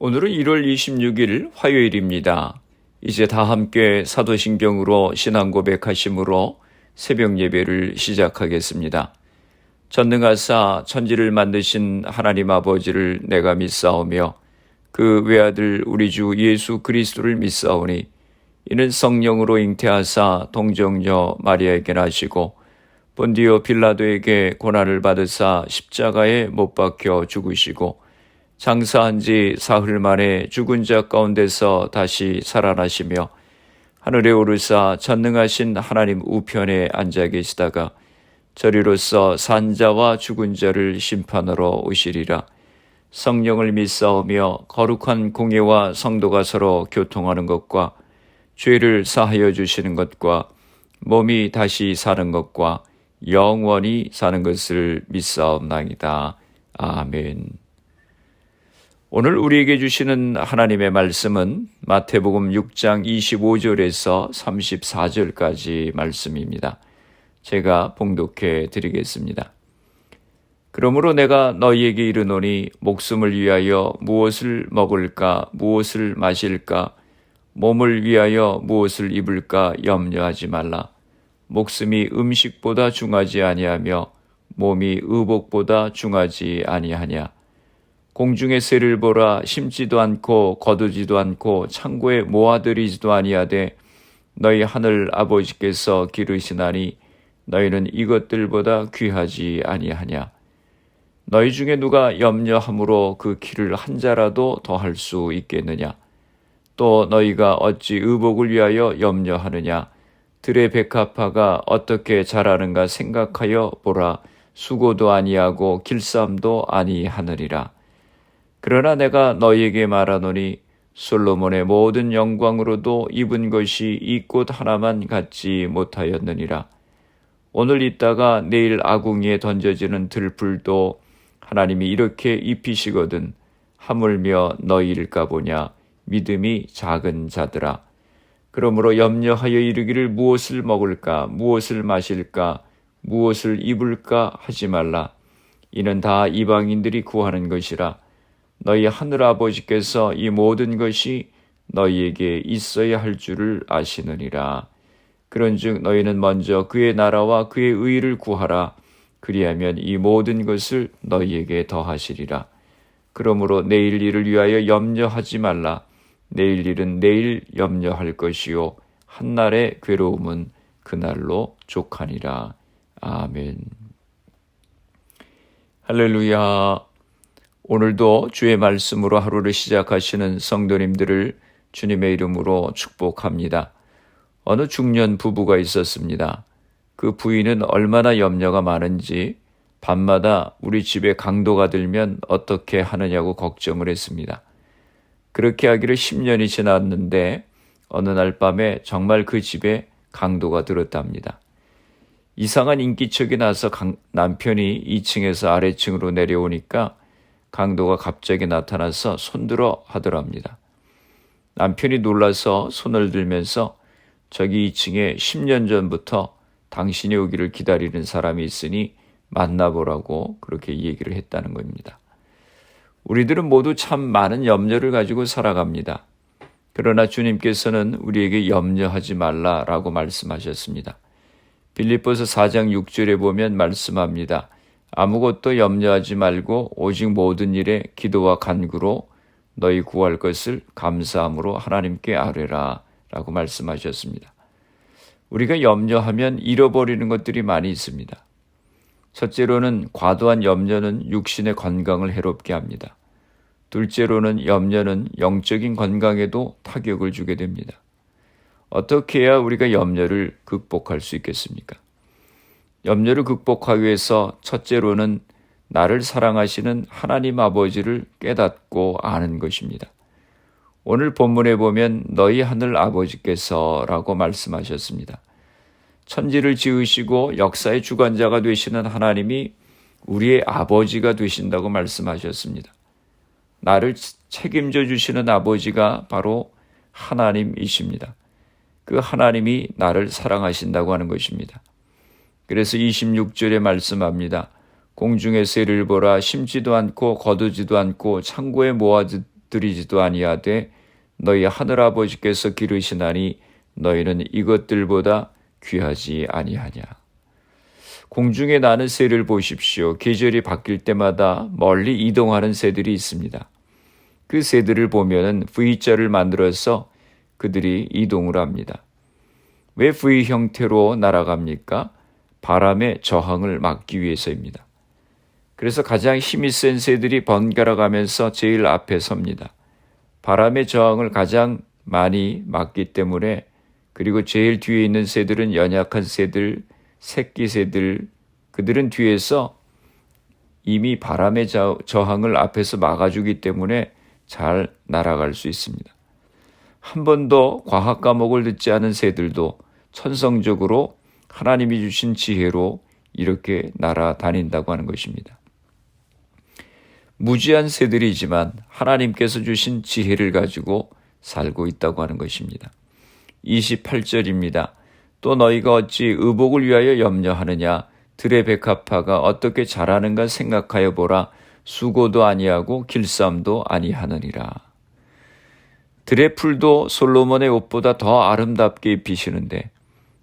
오늘은 1월 26일 화요일입니다. 이제 다 함께 사도신경으로 신앙 고백하심으로 새벽 예배를 시작하겠습니다. 전능하사 천지를 만드신 하나님 아버지를 내가 믿사오며 그 외아들 우리 주 예수 그리스도를 믿사오니 이는 성령으로 잉태하사 동정녀 마리아에게 나시고 본디오 빌라도에게 고난을 받으사 십자가에 못 박혀 죽으시고 장사한 지 사흘 만에 죽은 자 가운데서 다시 살아나시며 하늘에 오르사 전능하신 하나님 우편에 앉아 계시다가 저리로서 산자와 죽은 자를 심판하러 오시리라. 성령을 믿사오며 거룩한 공예와 성도가 서로 교통하는 것과 죄를 사하여 주시는 것과 몸이 다시 사는 것과 영원히 사는 것을 믿사옵나이다. 아멘. 오늘 우리에게 주시는 하나님의 말씀은 마태복음 6장 25절에서 34절까지 말씀입니다. 제가 봉독해 드리겠습니다. 그러므로 내가 너희에게 이르노니 목숨을 위하여 무엇을 먹을까 무엇을 마실까 몸을 위하여 무엇을 입을까 염려하지 말라. 목숨이 음식보다 중하지 아니하며 몸이 의복보다 중하지 아니하냐. 공중의 새를 보라. 심지도 않고 거두지도 않고 창고에 모아들이지도 아니하되 너희 하늘 아버지께서 기르시나니 너희는 이것들보다 귀하지 아니하냐. 너희 중에 누가 염려함으로 그 키를 한 자라도 더할 수 있겠느냐. 또 너희가 어찌 의복을 위하여 염려하느냐. 들의 백합화가 어떻게 자라는가 생각하여 보라. 수고도 아니하고 길쌈도 아니하느니라. 그러나 내가 너희에게 말하노니 솔로몬의 모든 영광으로도 입은 것이 이 꽃 하나만 갖지 못하였느니라. 오늘 있다가 내일 아궁이에 던져지는 들풀도 하나님이 이렇게 입히시거든 하물며 너희일까 보냐. 믿음이 작은 자들아. 그러므로 염려하여 이르기를 무엇을 먹을까 무엇을 마실까 무엇을 입을까 하지 말라. 이는 다 이방인들이 구하는 것이라. 너희 하늘아버지께서 이 모든 것이 너희에게 있어야 할 줄을 아시느니라. 그런즉 너희는 먼저 그의 나라와 그의 의를 구하라. 그리하면 이 모든 것을 너희에게 더하시리라. 그러므로 내일 일을 위하여 염려하지 말라. 내일 일은 내일 염려할 것이요 한날의 괴로움은 그날로 족하니라. 아멘. 할렐루야. 오늘도 주의 말씀으로 하루를 시작하시는 성도님들을 주님의 이름으로 축복합니다. 어느 중년 부부가 있었습니다. 그 부인은 얼마나 염려가 많은지 밤마다 우리 집에 강도가 들면 어떻게 하느냐고 걱정을 했습니다. 그렇게 하기를 10년이 지났는데 어느 날 밤에 정말 그 집에 강도가 들었답니다. 이상한 인기척이 나서 남편이 2층에서 아래층으로 내려오니까 강도가 갑자기 나타나서 손들어 하더랍니다. 남편이 놀라서 손을 들면서 저기 2층에 10년 전부터 당신이 오기를 기다리는 사람이 있으니 만나보라고 그렇게 얘기를 했다는 겁니다. 우리들은 모두 참 많은 염려를 가지고 살아갑니다. 그러나 주님께서는 우리에게 염려하지 말라라고 말씀하셨습니다. 빌립보서 4장 6절에 보면 말씀합니다. 아무것도 염려하지 말고 오직 모든 일에 기도와 간구로 너희 구할 것을 감사함으로 하나님께 아뢰라 라고 말씀하셨습니다. 우리가 염려하면 잃어버리는 것들이 많이 있습니다. 첫째로는 과도한 염려는 육신의 건강을 해롭게 합니다. 둘째로는 염려는 영적인 건강에도 타격을 주게 됩니다. 어떻게 해야 우리가 염려를 극복할 수 있겠습니까? 염려를 극복하기 위해서 첫째로는 나를 사랑하시는 하나님 아버지를 깨닫고 아는 것입니다. 오늘 본문에 보면 너희 하늘 아버지께서 라고 말씀하셨습니다. 천지를 지으시고 역사의 주관자가 되시는 하나님이 우리의 아버지가 되신다고 말씀하셨습니다. 나를 책임져 주시는 아버지가 바로 하나님이십니다. 그 하나님이 나를 사랑하신다고 하는 것입니다. 그래서 26절에 말씀합니다. 공중의 새를 보라. 심지도 않고 거두지도 않고 창고에 엎드리지도 아니하되 너희 하늘아버지께서 기르시나니 너희는 이것들보다 귀하지 아니하냐. 공중에 나는 새를 보십시오. 계절이 바뀔 때마다 멀리 이동하는 새들이 있습니다. 그 새들을 보면 V자를 만들어서 그들이 이동을 합니다. 왜 V 형태로 날아갑니까? 바람의 저항을 막기 위해서입니다. 그래서 가장 힘이 센 새들이 번갈아 가면서 제일 앞에 섭니다. 바람의 저항을 가장 많이 막기 때문에, 그리고 제일 뒤에 있는 새들은 연약한 새들, 새끼 새들, 그들은 뒤에서 이미 바람의 저항을 앞에서 막아주기 때문에 잘 날아갈 수 있습니다. 한 번도 과학 과목을 듣지 않은 새들도 천성적으로 하나님이 주신 지혜로 이렇게 날아다닌다고 하는 것입니다. 무지한 새들이지만 하나님께서 주신 지혜를 가지고 살고 있다고 하는 것입니다. 28절입니다. 또 너희가 어찌 의복을 위하여 염려하느냐. 들의 백합화가 어떻게 자라는가 생각하여 보라. 수고도 아니하고 길쌈도 아니하느니라. 들의 풀도 솔로몬의 옷보다 더 아름답게 입히시는데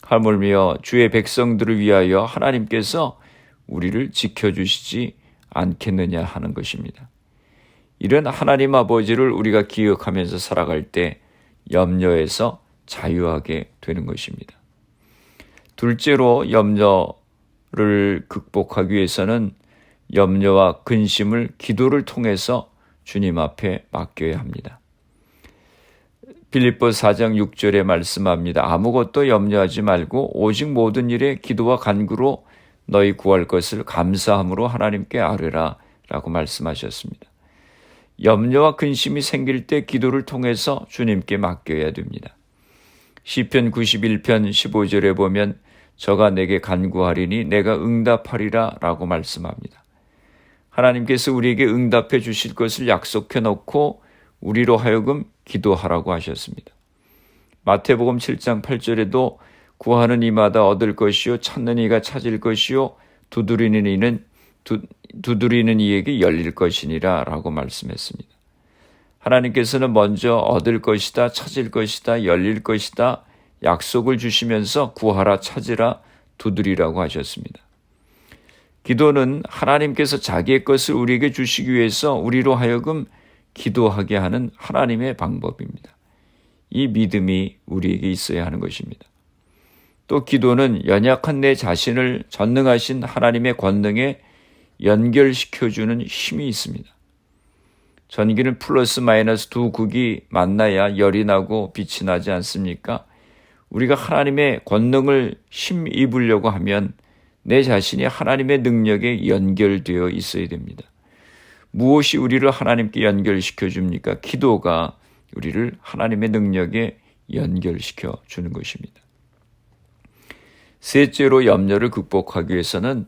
하물며 주의 백성들을 위하여 하나님께서 우리를 지켜주시지 않겠느냐 하는 것입니다. 이런 하나님 아버지를 우리가 기억하면서 살아갈 때 염려에서 자유하게 되는 것입니다. 둘째로 염려를 극복하기 위해서는 염려와 근심을 기도를 통해서 주님 앞에 맡겨야 합니다. 빌립보 4장 6절에 말씀합니다. 아무것도 염려하지 말고 오직 모든 일에 기도와 간구로 너희 구할 것을 감사함으로 하나님께 아뢰라 라고 말씀하셨습니다. 염려와 근심이 생길 때 기도를 통해서 주님께 맡겨야 됩니다. 시편 91편 15절에 보면 저가 내게 간구하리니 내가 응답하리라 라고 말씀합니다. 하나님께서 우리에게 응답해 주실 것을 약속해 놓고 우리로 하여금 기도하라고 하셨습니다. 마태복음 7장 8절에도 구하는 이마다 얻을 것이요 찾는 이가 찾을 것이요 두드리는 이에게 열릴 것이니라 라고 말씀했습니다. 하나님께서는 먼저 얻을 것이다, 찾을 것이다, 열릴 것이다 약속을 주시면서 구하라, 찾으라, 두드리라고 하셨습니다. 기도는 하나님께서 자기의 것을 우리에게 주시기 위해서 우리로 하여금 기도하게 하는 하나님의 방법입니다. 이 믿음이 우리에게 있어야 하는 것입니다. 또 기도는 연약한 내 자신을 전능하신 하나님의 권능에 연결시켜주는 힘이 있습니다. 전기는 플러스 마이너스 두 극이 만나야 열이 나고 빛이 나지 않습니까? 우리가 하나님의 권능을 힘입으려고 하면 내 자신이 하나님의 능력에 연결되어 있어야 됩니다. 무엇이 우리를 하나님께 연결시켜 줍니까? 기도가 우리를 하나님의 능력에 연결시켜 주는 것입니다. 셋째로 염려를 극복하기 위해서는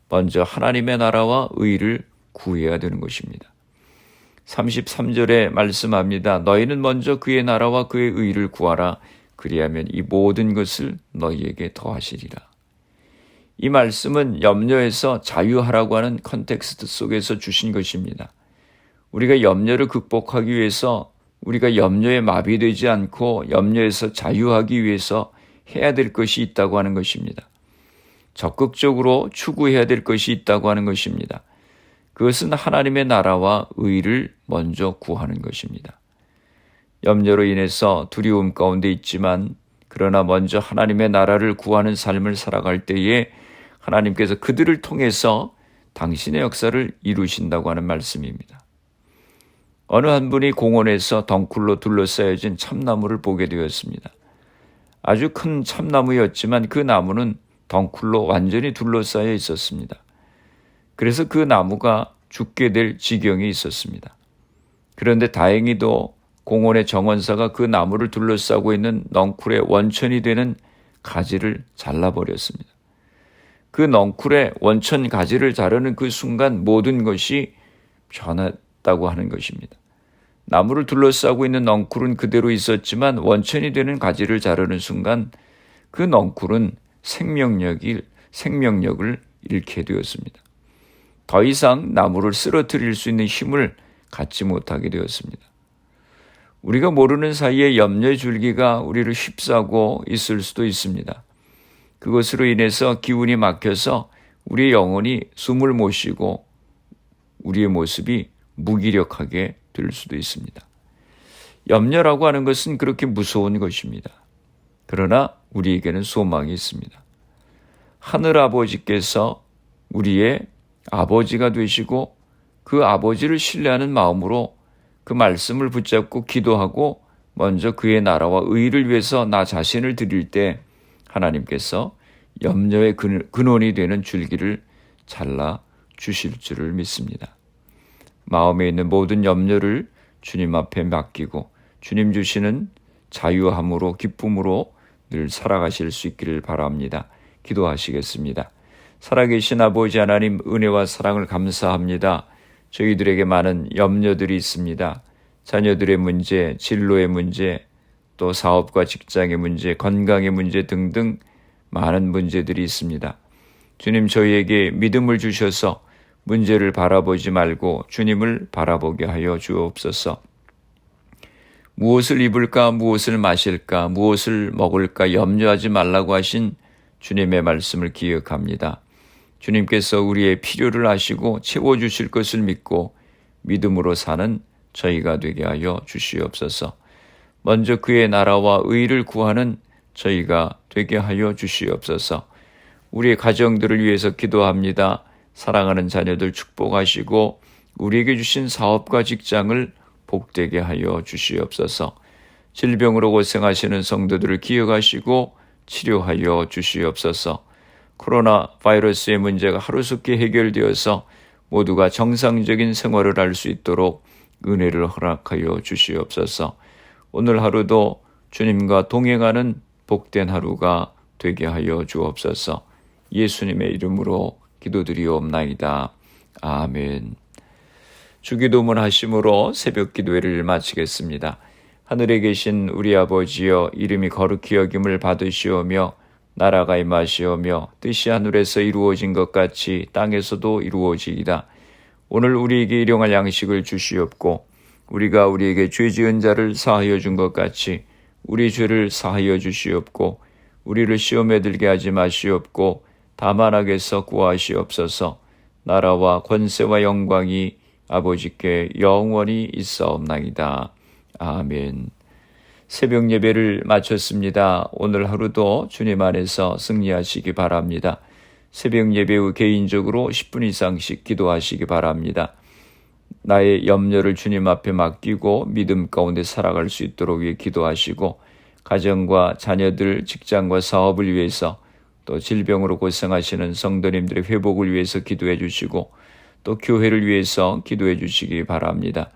먼저 하나님의 나라와 의를 구해야 되는 것입니다. 33절에 말씀합니다. 너희는 먼저 그의 나라와 그의 의를 구하라. 그리하면 이 모든 것을 너희에게 더하시리라. 이 말씀은 염려에서 자유하라고 하는 컨텍스트 속에서 주신 것입니다. 우리가 염려를 극복하기 위해서, 우리가 염려에 마비되지 않고 염려에서 자유하기 위해서 해야 될 것이 있다고 하는 것입니다. 적극적으로 추구해야 될 것이 있다고 하는 것입니다. 그것은 하나님의 나라와 의를 먼저 구하는 것입니다. 염려로 인해서 두려움 가운데 있지만, 그러나 먼저 하나님의 나라를 구하는 삶을 살아갈 때에 하나님께서 그들을 통해서 당신의 역사를 이루신다고 하는 말씀입니다. 어느 한 분이 공원에서 덩쿨로 둘러싸여진 참나무를 보게 되었습니다. 아주 큰 참나무였지만 그 나무는 덩쿨로 완전히 둘러싸여 있었습니다. 그래서 그 나무가 죽게 될 지경에 있었습니다. 그런데 다행히도 공원의 정원사가 그 나무를 둘러싸고 있는 넝쿨의 원천이 되는 가지를 잘라버렸습니다. 그 넝쿨의 원천 가지를 자르는 그 순간 모든 것이 변했다고 하는 것입니다. 나무를 둘러싸고 있는 넝쿨은 그대로 있었지만 원천이 되는 가지를 자르는 순간 그 넝쿨은 생명력을 잃게 되었습니다. 더 이상 나무를 쓰러뜨릴 수 있는 힘을 갖지 못하게 되었습니다. 우리가 모르는 사이에 염려의 줄기가 우리를 휩싸고 있을 수도 있습니다. 그것으로 인해서 기운이 막혀서 우리의 영혼이 숨을 못 쉬고 우리의 모습이 무기력하게 될 수도 있습니다. 염려라고 하는 것은 그렇게 무서운 것입니다. 그러나 우리에게는 소망이 있습니다. 하늘 아버지께서 우리의 아버지가 되시고 그 아버지를 신뢰하는 마음으로 그 말씀을 붙잡고 기도하고 먼저 그의 나라와 의를 위해서 나 자신을 드릴 때 하나님께서 염려의 근원이 되는 줄기를 잘라 주실 줄을 믿습니다. 마음에 있는 모든 염려를 주님 앞에 맡기고 주님 주시는 자유함으로 기쁨으로 늘 살아가실 수 있기를 바랍니다. 기도하시겠습니다. 살아계신 아버지 하나님, 은혜와 사랑을 감사합니다. 저희들에게 많은 염려들이 있습니다. 자녀들의 문제, 진로의 문제, 또 사업과 직장의 문제, 건강의 문제 등등 많은 문제들이 있습니다. 주님, 저희에게 믿음을 주셔서 문제를 바라보지 말고 주님을 바라보게 하여 주옵소서. 무엇을 입을까, 무엇을 마실까, 무엇을 먹을까 염려하지 말라고 하신 주님의 말씀을 기억합니다. 주님께서 우리의 필요를 아시고 채워주실 것을 믿고 믿음으로 사는 저희가 되게 하여 주시옵소서. 먼저 그의 나라와 의를 구하는 저희가 되게 하여 주시옵소서. 우리의 가정들을 위해서 기도합니다. 사랑하는 자녀들 축복하시고 우리에게 주신 사업과 직장을 복되게 하여 주시옵소서. 질병으로 고생하시는 성도들을 기억하시고 치료하여 주시옵소서. 코로나 바이러스의 문제가 하루속히 해결되어서 모두가 정상적인 생활을 할 수 있도록 은혜를 허락하여 주시옵소서. 오늘 하루도 주님과 동행하는 복된 하루가 되게 하여 주옵소서. 예수님의 이름으로 기도드리옵나이다. 아멘. 주기도문 하심으로 새벽 기도회를 마치겠습니다. 하늘에 계신 우리 아버지여, 이름이 거룩히 여김을 받으시오며 나라가 임하시오며 뜻이 하늘에서 이루어진 것 같이 땅에서도 이루어지이다. 오늘 우리에게 일용할 양식을 주시옵고 우리가 우리에게 죄 지은 자를 사하여 준 것 같이 우리 죄를 사하여 주시옵고 우리를 시험에 들게 하지 마시옵고 다만 악에서 구하시옵소서. 나라와 권세와 영광이 아버지께 영원히 있사옵나이다. 아멘. 새벽 예배를 마쳤습니다. 오늘 하루도 주님 안에서 승리하시기 바랍니다. 새벽 예배 후 개인적으로 10분 이상씩 기도하시기 바랍니다. 나의 염려를 주님 앞에 맡기고 믿음 가운데 살아갈 수 있도록 위해 기도하시고 가정과 자녀들, 직장과 사업을 위해서 또 질병으로 고생하시는 성도님들의 회복을 위해서 기도해 주시고 또 교회를 위해서 기도해 주시기 바랍니다.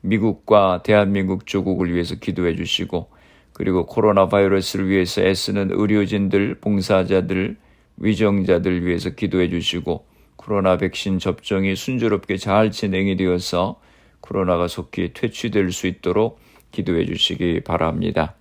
미국과 대한민국 조국을 위해서 기도해 주시고 그리고 코로나 바이러스를 위해서 애쓰는 의료진들, 봉사자들, 위정자들 위해서 기도해 주시고 코로나 백신 접종이 순조롭게 잘 진행이 되어서 코로나가 속히 퇴치될 수 있도록 기도해 주시기 바랍니다.